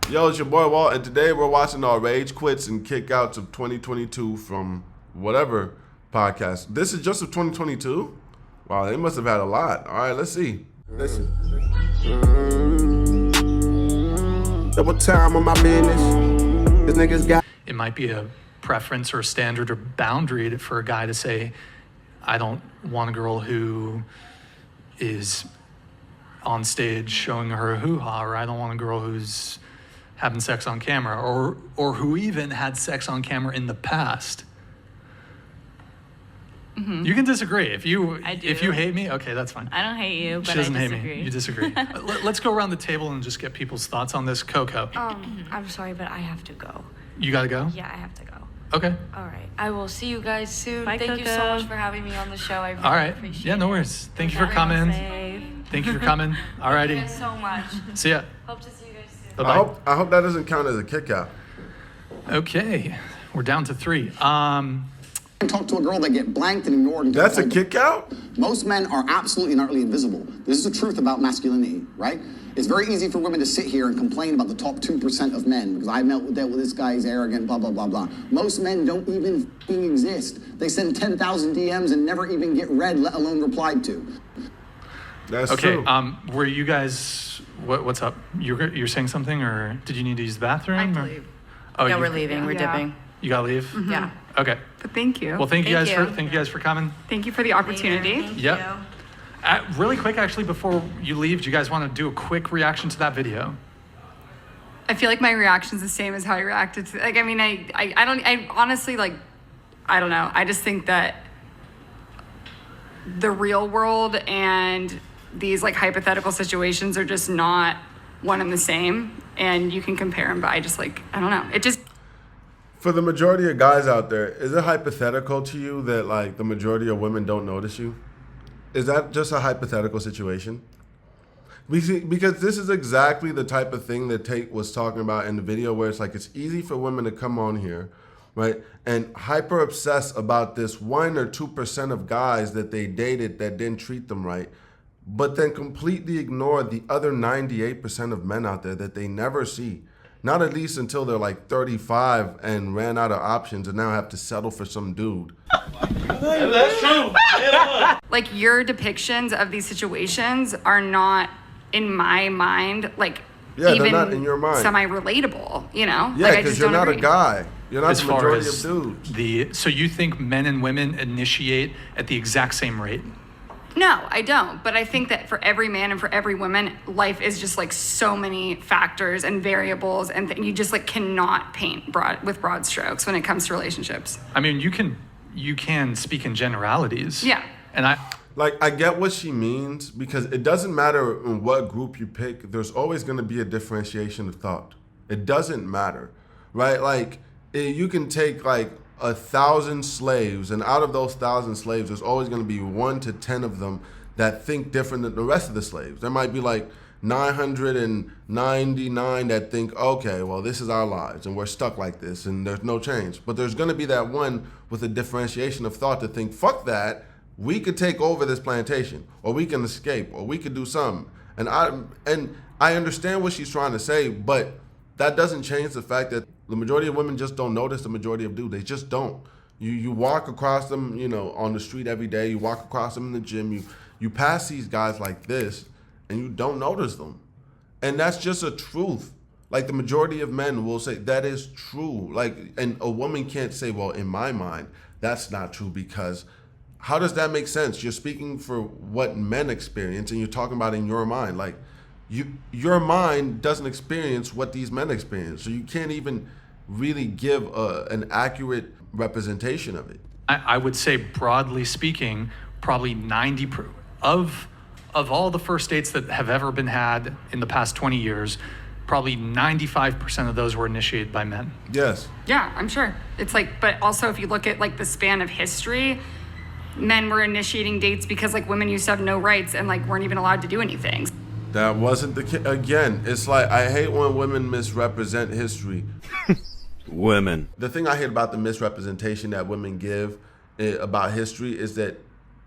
Yo, it's your boy Walt, and today we're watching our Rage Quits and Kickouts of 2022 from whatever podcast. This is just of 2022? Wow, they must have had a lot. All right, let's see. Listen. Double time on my business. This niggas got. It might be a preference or standard or boundary for a guy to say, I don't want a girl who is on stage showing her hoo-ha, or I don't want a girl who's having sex on camera, or who even had sex on camera in the past. Mm-hmm. You can disagree. If you hate me, okay, that's fine. I don't hate you, but she doesn't I hate disagree. me. You disagree. Let's go around the table and just get people's thoughts on this. Coco. I'm sorry, but I have to go. You gotta go? Yeah, I have to go. Okay. All right. I will see you guys soon. Bye, Thank you so Coco. much for having me on the show. I really All right. appreciate it. Yeah, no worries. Thank you for coming. Thank you for coming. All Thank you righty. guys so much. See ya. Hope to see you guys soon. Bye-bye. I hope that doesn't count as a kick out. Okay. We're down to 3. Talk to a girl, they get blanked and ignored. Until That's a kick out? Most men are absolutely and utterly invisible. This is the truth about masculinity, right? It's very easy for women to sit here and complain about the top 2% of men because I dealt with this guy, he's arrogant, blah, blah, blah, blah. Most men don't even fucking exist. They send 10,000 DMs and never even get read, let alone replied to. That's Okay. true. Were you guys? What's up? You're saying something, or did you need to use the bathroom? I have to or- leave. Oh, Yeah, you, we're leaving. We're Yeah. dipping. You gotta leave. Yeah. Okay. But thank you. Well, thank you guys Thank you. for coming. Thank you for the opportunity. Yep. Really quick, actually, before you leave, do you guys want to do a quick reaction to that video? I feel like my reaction's the same as how I reacted to. Like, I mean, I honestly, like, I don't know. I just think that the real world and these like hypothetical situations are just not one and the same, and you can compare them. But I just like, I don't know. It just. For the majority of guys out there, is it hypothetical to you that like the majority of women don't notice you? Is that just a hypothetical situation? Because this is exactly the type of thing that Tate was talking about in the video, where it's like it's easy for women to come on here, right, and hyper obsess about this 1 or 2% of guys that they dated that didn't treat them right, but then completely ignore the other 98% of men out there that they never see. Not at least until they're like 35 and ran out of options and now have to settle for some dude. That's true. Like, your depictions of these situations are not in my mind, like, Yeah, even they're not in your mind. semi-relatable, you know? Yeah, like, I because just you're don't not agree. a guy. You're not As the far majority as of dudes. so you think men and women initiate at the exact same rate? No, I don't. But I think that for every man and for every woman, life is just like so many factors and variables, and you just like cannot paint with broad strokes when it comes to relationships. I mean, you can speak in generalities. Yeah. And Like, I get what she means, because it doesn't matter in what group you pick, there's always going to be a differentiation of thought. It doesn't matter, right? Like, you can take like 1,000 slaves, and out of those 1,000 slaves, there's always going to be 1 to 10 of them that think different than the rest of the slaves. There might be like 999 that think, okay, well, this is our lives and we're stuck like this and there's no change. But there's going to be that one with a differentiation of thought to think, fuck that, we could take over this plantation, or we can escape, or we could do something. And I understand what she's trying to say, but that doesn't change the fact that the majority of women just don't notice the majority of dudes. They just don't. You walk across them, you know, on the street every day. You walk across them in the gym. You pass these guys like this, and you don't notice them. And that's just a truth. Like, the majority of men will say that is true. Like, and a woman can't say, well, in my mind, that's not true, because how does that make sense? You're speaking for what men experience, and you're talking about in your mind. Like, your mind doesn't experience what these men experience, so you can't even really give an accurate representation of it. I would say, broadly speaking, probably 90% of all the first dates that have ever been had in the past 20 years, probably 95% of those were initiated by men. Yes. Yeah, I'm sure. It's like, but also if you look at like the span of history, men were initiating dates because like women used to have no rights and like weren't even allowed to do anything. That wasn't the case. Again, it's like, I hate when women misrepresent history. Women. The thing I hate about the misrepresentation that women give about history is that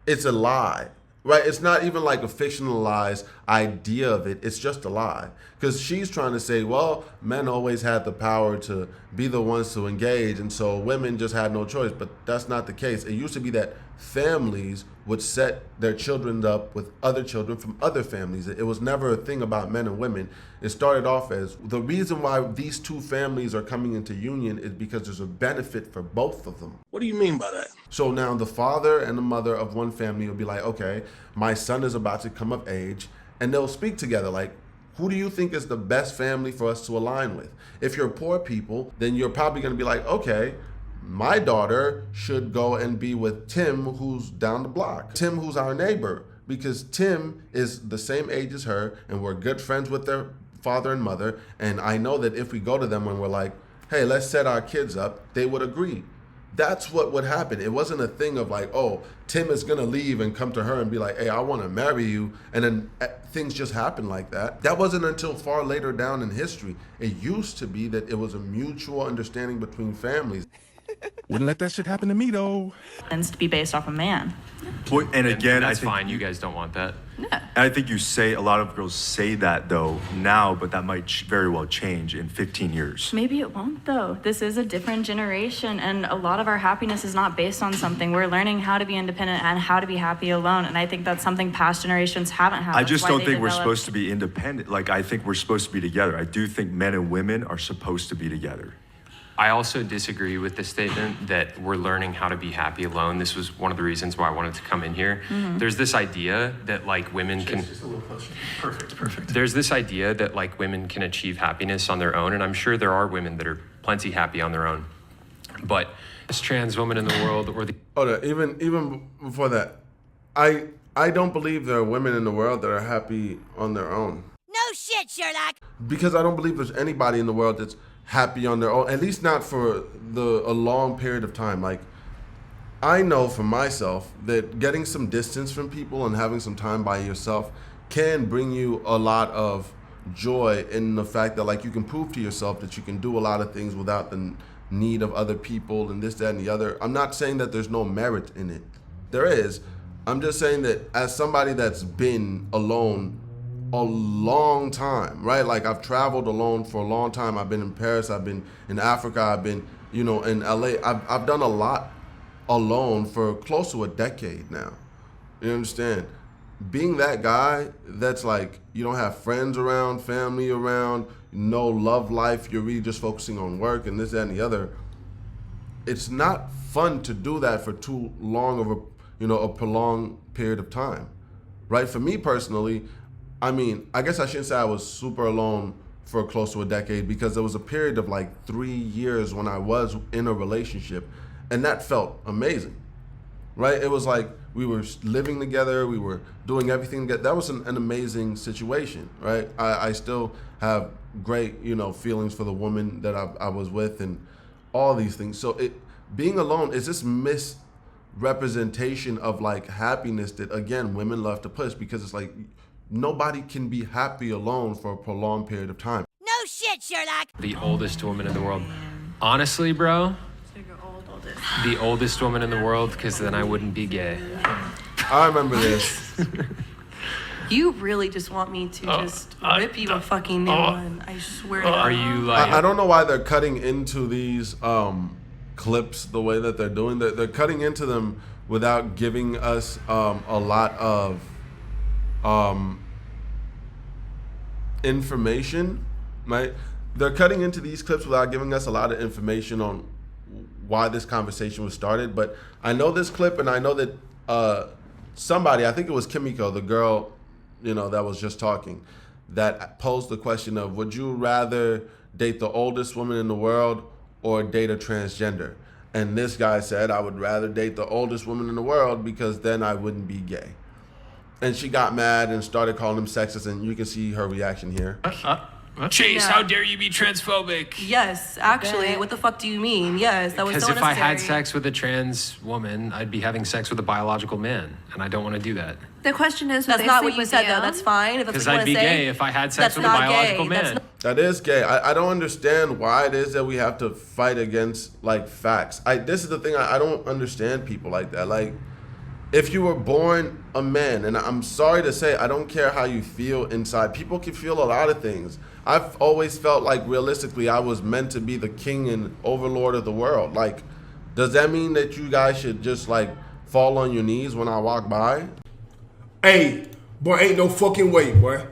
it's a lie. Right? It's not even like a fictionalized idea of it. It's just a lie. Because she's trying to say, well, men always had the power to be the ones to engage, and so women just had no choice. But that's not the case. It used to be that families would set their children up with other children from other families. It was never a thing about men and women. It started off as the reason why these two families are coming into union is because there's a benefit for both of them. What do you mean by that? So now the father and the mother of one family will be like, okay, my son is about to come of age, and they'll speak together like, who do you think is the best family for us to align with? If you're poor people, then you're probably going to be like, okay, my daughter should go and be with Tim, who's down the block. Tim, who's our neighbor, because Tim is the same age as her, and we're good friends with their father and mother. And I know that if we go to them and we're like, hey, let's set our kids up, they would agree. That's what would happen. It wasn't a thing of like, oh, Tim is going to leave and come to her and be like, hey, I want to marry you. And then things just happen like that. That wasn't until far later down in history. It used to be that it was a mutual understanding between families. Wouldn't let that shit happen to me, though. Tends to be based off a man. Well, and again, that's I think fine. You guys don't want that. I think a lot of girls say that though now, but that might very well change in 15 years. Maybe it won't, though. This is a different generation, and a lot of our happiness is not based on something. We're learning how to be independent and how to be happy alone, and I think that's something past generations haven't had. I just don't think we're supposed to be independent. Like, I think we're supposed to be together. I do think men and women are supposed to be together. I also disagree with the statement that we're learning how to be happy alone. This was one of the reasons why I wanted to come in here. There's this idea that like women can... Just a little closer. Perfect. There's this idea that like women can achieve happiness on their own, and I'm sure there are women that are plenty happy on their own. But this trans woman in the world or the... Even before that, I don't believe there are women in the world that are happy on their own. No shit, Sherlock. Because I don't believe there's anybody in the world that's happy on their own, at least not for a long period of time. Like, I know for myself that getting some distance from people and having some time by yourself can bring you a lot of joy in the fact that like you can prove to yourself that you can do a lot of things without the need of other people and this, that, and the other. I'm not saying that there's no merit in it. There is. I'm just saying that as somebody that's been alone a long time, right? Like I've traveled alone for a long time. I've been in Paris, I've been in Africa, I've been, in LA. I've done a lot alone for close to a decade now. You understand? Being that guy that's like, you don't have friends around, family around, no love life, you're really just focusing on work and this, that, and the other. It's not fun to do that for too long of a prolonged period of time, right? For me personally, I mean, I guess I shouldn't say I was super alone for close to a decade, because there was a period of like 3 years when I was in a relationship, and that felt amazing, right? It was like we were living together, we were doing everything together. That was an amazing situation, right? I still have great, feelings for the woman that I was with and all these things. So being alone is this misrepresentation of like happiness that, again, women love to push, because it's like, nobody can be happy alone for a prolonged period of time. No shit, Sherlock. The oldest woman in the world. Honestly, bro, the oldest woman in the world, because then I wouldn't be gay. I remember this. You really just want me to just rip you a fucking new one. I swear to God. Are you like... I don't know why they're cutting into these clips the way that they're doing. They're cutting into them without giving us a lot of information, right? They're cutting into these clips without giving us a lot of information on why this conversation was started. But I know this clip, and I know that somebody, I think it was Kimiko, the girl, that was just talking, that posed the question of, would you rather date the oldest woman in the world or date a transgender? And this guy said, I would rather date the oldest woman in the world because then I wouldn't be gay. And she got mad and started calling him sexist, and you can see her reaction here. Chase, Yeah. how dare you be transphobic? Yes, actually, what the fuck do you mean? Yes, that was Because so if I unnecessary. had sex with a trans woman, I'd be having sex with a biological man, and I don't want to do that. The question is, that's not what you said, though. That's fine. If that's Because what you I'd want be to say. gay if I had sex That's with a not biological gay. man. That's not- That is gay. I don't understand why it is that we have to fight against like facts. This is the thing, I don't understand people like that. Like, if you were born a man, and I'm sorry to say, I don't care how you feel inside. People can feel a lot of things. I've always felt like realistically I was meant to be the king and overlord of the world. Like, does that mean that you guys should just like fall on your knees when I walk by? Hey, boy, ain't no fucking way, boy.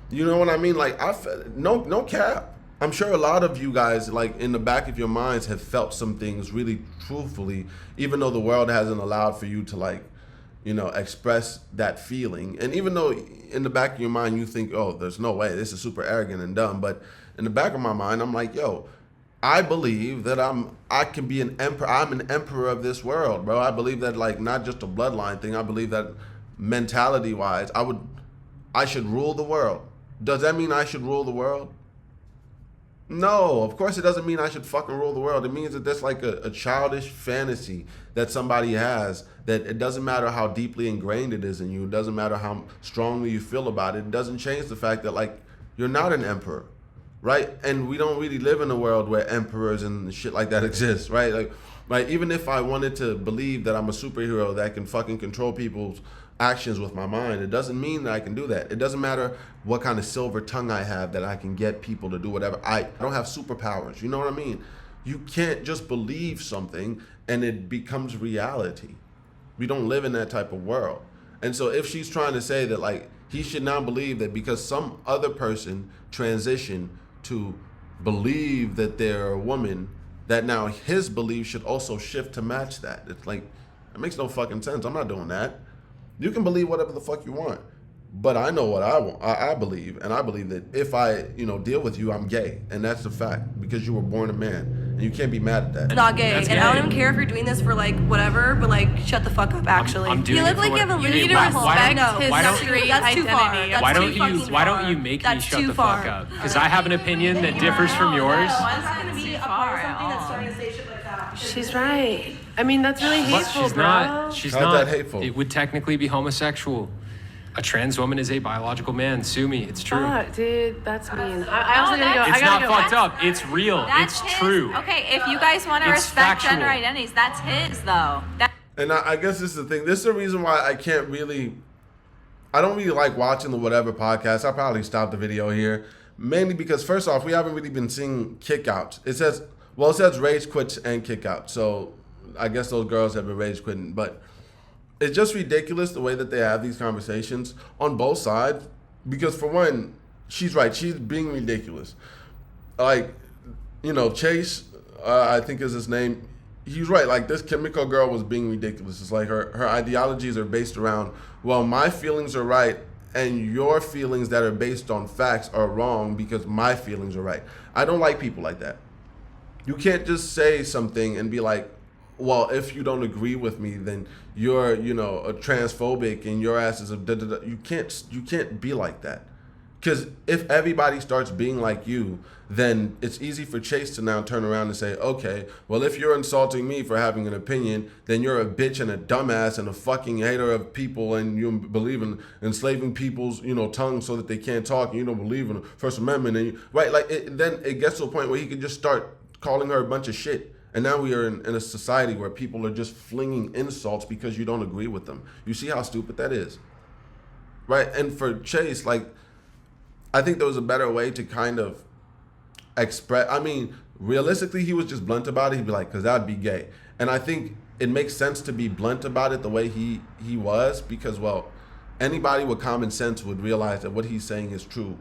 You know what I mean? Like, no cap. I'm sure a lot of you guys, like, in the back of your minds have felt some things really truthfully, even though the world hasn't allowed for you to, like, you know, express that feeling. And even though in the back of your mind you think, oh, there's no way, this is super arrogant and dumb. But in the back of my mind, I'm like, yo, I believe that I can be an emperor. I'm an emperor of this world, bro. I believe that, like, not just a bloodline thing. I believe that mentality-wise, I should rule the world. Does that mean I should rule the world? No, of course it doesn't mean I should fucking rule the world. It means that that's like a childish fantasy that somebody has, that it doesn't matter how deeply ingrained it is in you. It doesn't matter how strongly you feel about it. It doesn't change the fact that, like, you're not an emperor, right? And we don't really live in a world where emperors and shit like that exist, right? Like even if I wanted to believe that I'm a superhero that can fucking control people's actions with my mind, it doesn't mean that I can do that. It doesn't matter what kind of silver tongue I have that I can get people to do whatever. I don't have superpowers. You know what I mean? You can't just believe something and it becomes reality. We don't live in that type of world. And so if she's trying to say that, like, he should now believe that because some other person transitioned to believe that they're a woman, that now his belief should also shift to match that. It's like, it makes no fucking sense. I'm not doing that. You can believe whatever the fuck you want, but I know what I want. I believe, and I believe that if I, deal with you, I'm gay, and that's the fact, because you were born a man, and you can't be mad at that. Not gay, That's and I don't gay. even care if you're doing this for like whatever, but like shut the fuck up. Actually, I'm doing You it look for like what- you have a Okay, need to why- respect no, his why don't- straight That's too far. identity. That's Why too don't you fucking why far. don't you make That's me shut too the far. fuck up? Because I have an opinion that differs from yours. I'm not gonna be a part of something that's starting to say shit like that. She's right. I mean, that's really But hateful, she's bro. not. She's How's not. that hateful? It would technically be homosexual. A trans woman is a biological man. Sue me. It's true. Fuck, dude, that's mean. I also gotta go. It's I gotta not go. fucked up. It's real. It's true. Okay, if you guys want to It's respect gender factual. identities, that's his though. And I guess this is the thing. This is the reason why I don't really like watching the whatever podcast. I'll probably stop the video here. Mainly because, first off, we haven't really been seeing kickouts. It says rage quits and kickouts. So I guess those girls have been rage quitting. But it's just ridiculous the way that they have these conversations on both sides. Because for one, she's right. She's being ridiculous. Like, Chase, I think is his name. He's right. Like, this Kimiko girl was being ridiculous. It's like her ideologies are based around, well, my feelings are right and your feelings that are based on facts are wrong because my feelings are right. I don't like people like that. You can't just say something and be like, well, if you don't agree with me, then you're, a transphobic and your ass is a da-da-da. You can't be like that. Because if everybody starts being like you, then it's easy for Chase to now turn around and say, okay, well, if you're insulting me for having an opinion, then you're a bitch and a dumbass and a fucking hater of people, and you believe in enslaving people's, tongues so that they can't talk, and you don't believe in the First Amendment. And then it gets to a point where he can just start calling her a bunch of shit. And now we are in a society where people are just flinging insults because you don't agree with them. You see how stupid that is? Right? And for Chase, like, I think there was a better way to kind of express. I mean, realistically, he was just blunt about it. He'd be like, because that'd be gay. And I think it makes sense to be blunt about it the way he was, because, well, anybody with common sense would realize that what he's saying is true.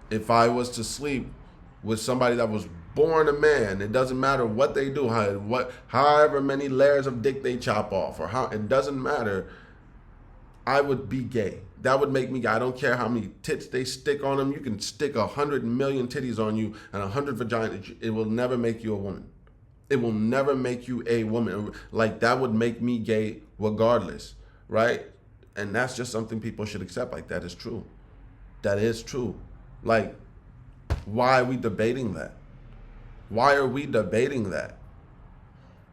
If I was to sleep with somebody that was born a man, it doesn't matter what they do, however many layers of dick they chop off, it doesn't matter, I would be gay. That would make me gay. I don't care how many tits they stick on them. You can stick 100 million titties on you and 100 vaginas. It will never make you a woman. It will never make you a woman. Like, that would make me gay regardless, right? And that's just something people should accept. Like, that is true. That is true. Like, why are we debating that? Why are we debating that?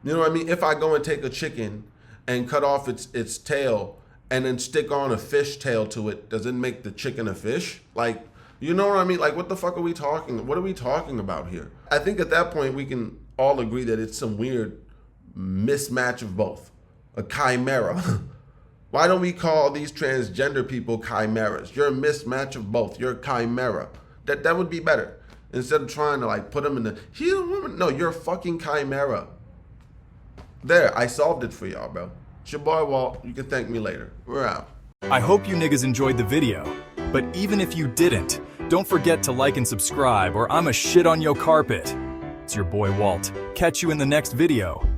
You know what I mean? If I go and take a chicken and cut off its tail and then stick on a fish tail to it, does it make the chicken a fish? Like, you know what I mean? Like, what the fuck are we talking? What are we talking about here? I think at that point we can all agree that it's some weird mismatch of both. a chimera. Why don't we call these transgender people chimeras? You're a mismatch of both. You're a chimera. That would be better. Instead of trying to like put them in the, he's a woman. No, you're a fucking chimera. There, I solved it for y'all, bro. It's your boy Walt. You can thank me later. We're out. I hope you niggas enjoyed the video. But even if you didn't, don't forget to like and subscribe or I'ma shit on yo carpet. It's your boy Walt. Catch you in the next video.